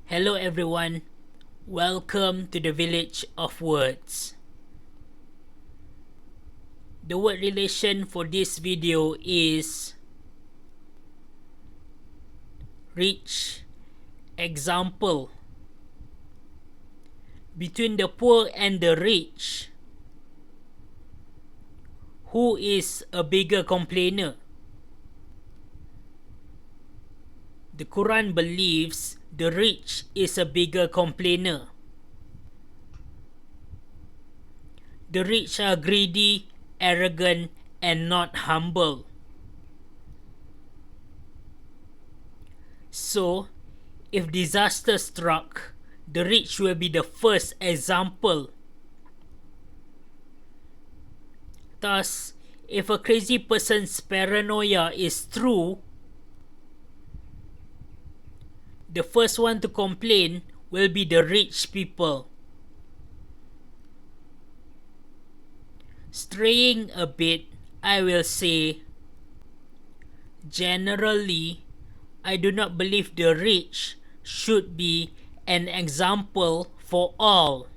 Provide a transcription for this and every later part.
Hello everyone, welcome to the Village of Words. The word relation for this video is rich. Example: between the poor and the rich, who is a bigger complainer? The Quran believes the rich is a bigger complainer. The rich are greedy, arrogant, and not humble. So, if disaster struck, the rich will be the first example. Thus, if a crazy person's paranoia is true, the first one to complain will be the rich people. Straying a bit, I will say, generally, I do not believe the rich should be an example for all.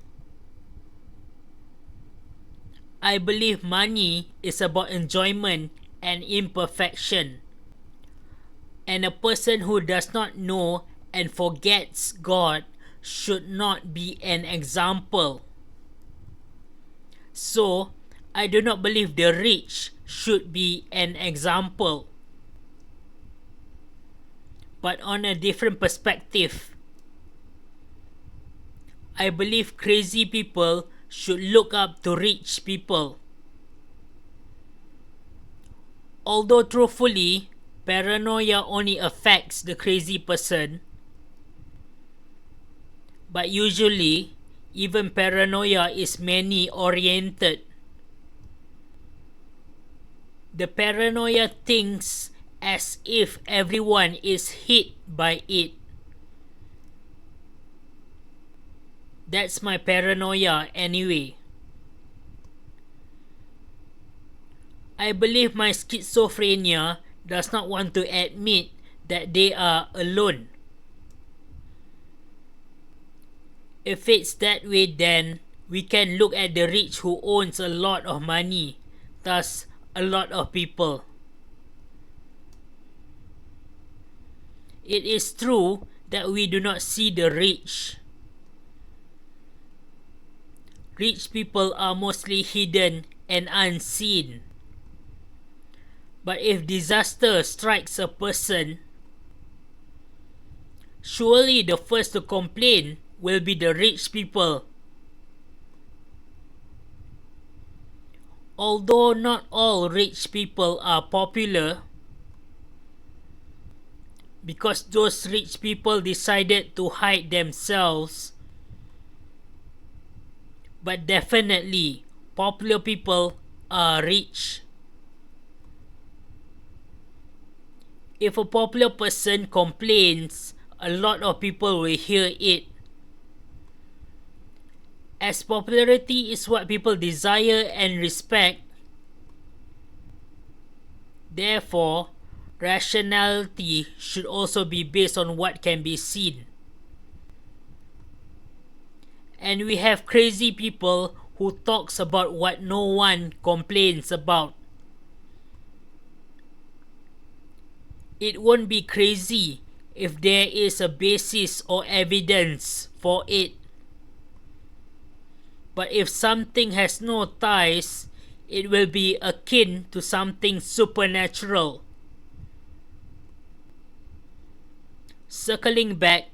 I believe money is about enjoyment and imperfection. And a person who does not know and forgets God should not be an example. So, I do not believe the rich should be an example. But on a different perspective, I believe crazy people should look up to rich people. Although truthfully, paranoia only affects the crazy person, but usually, even paranoia is many-oriented. The paranoia thinks as if everyone is hit by it. That's my paranoia anyway. I believe my schizophrenia does not want to admit that they are alone. If it's that way, then we can look at the rich who owns a lot of money, thus a lot of people. It is true that we do not see the rich. Rich people are mostly hidden and unseen. But if disaster strikes a person, surely the first to complain will be the rich people. Although not all rich people are popular, because those rich people decided to hide themselves, but definitely popular people are rich. If a popular person complains, a lot of people will hear it. As popularity is what people desire and respect, therefore, rationality should also be based on what can be seen. And we have crazy people who talks about what no one complains about. It won't be crazy if there is a basis or evidence for it. But if something has no ties, it will be akin to something supernatural. Circling back,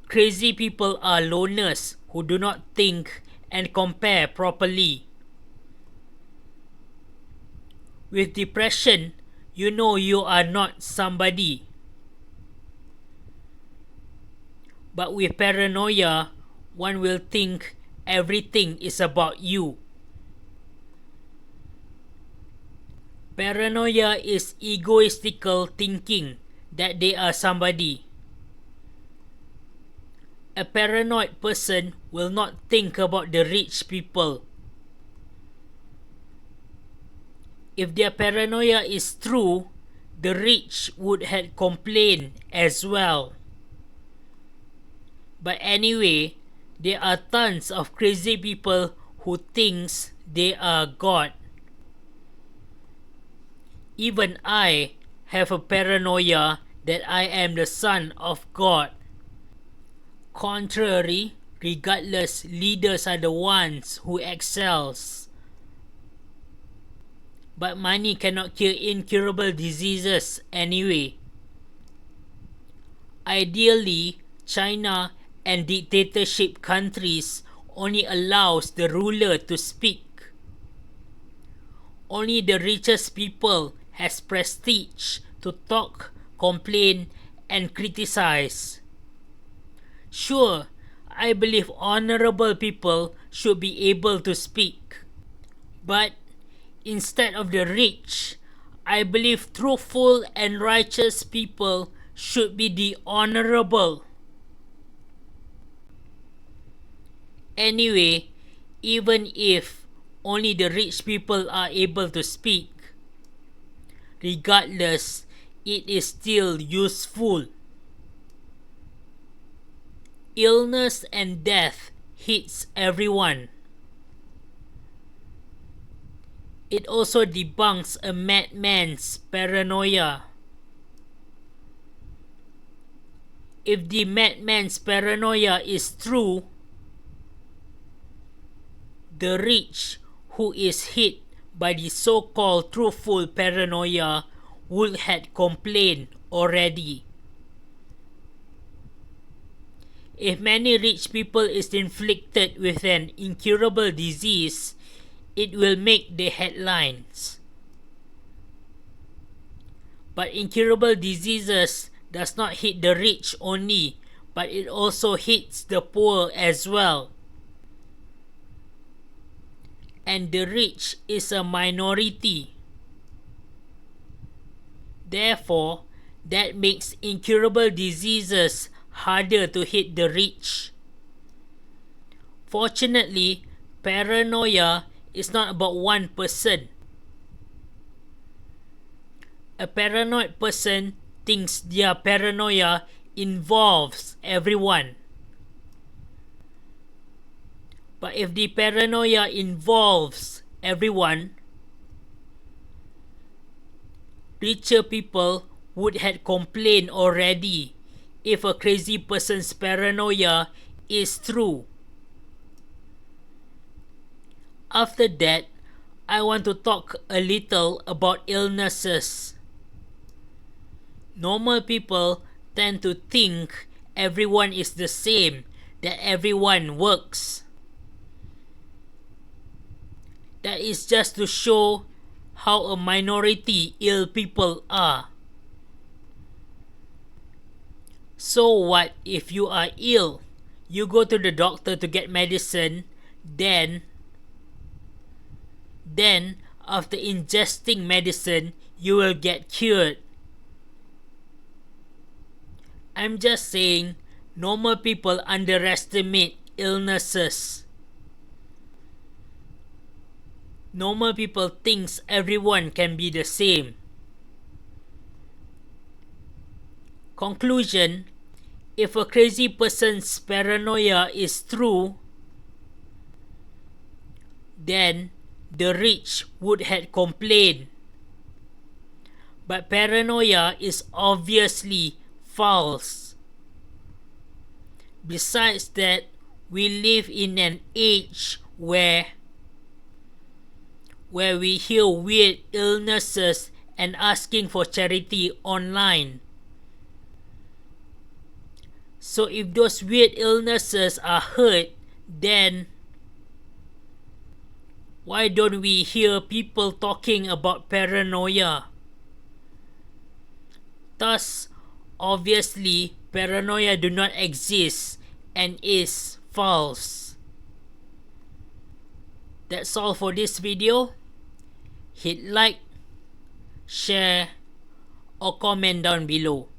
crazy people are loners who do not think and compare properly. With depression, you know you are not somebody. But with paranoia, one will think everything is about you. Paranoia is egoistical thinking that they are somebody. A paranoid person will not think about the rich people. If their paranoia is true, the rich would have complained as well. But anyway, there are tons of crazy people who thinks they are God. Even I have a paranoia that I am the son of God. Contrary, regardless, leaders are the ones who excels. But money cannot cure incurable diseases anyway. Ideally, China and dictatorship countries only allows the ruler to speak. Only the richest people has prestige to talk, complain, and criticize. Sure, I believe honorable people should be able to speak. But instead of the rich, I believe truthful and righteous people should be the honorable. Anyway, even if only the rich people are able to speak, regardless, it is still useful. Illness and death hits everyone. It also debunks a madman's paranoia. If the madman's paranoia is true, the rich who is hit by the so-called truthful paranoia would have complained already. If many rich people is inflicted with an incurable disease, it will make the headlines. But incurable diseases does not hit the rich only, but it also hits the poor as well. And the rich is a minority. Therefore, that makes incurable diseases harder to hit the rich. Fortunately, paranoia is not about one person. A paranoid person thinks their paranoia involves everyone. But if the paranoia involves everyone, richer people would have complained already if a crazy person's paranoia is true. After that, I want to talk a little about illnesses. Normal people tend to think everyone is the same, that everyone works. That is just to show how a minority ill people are. So what if you are ill? You go to the doctor to get medicine, then after ingesting medicine, you will get cured. I'm just saying, normal people underestimate illnesses. Normal people thinks everyone can be the same. Conclusion: if a crazy person's paranoia is true, then the rich would have complained. But paranoia is obviously false. Besides that, we live in an age where we hear weird illnesses and asking for charity online. So if those weird illnesses are heard, then why don't we hear people talking about paranoia? Thus, obviously, paranoia do not exist and is false. That's all for this video. Hit like, share, or comment down below.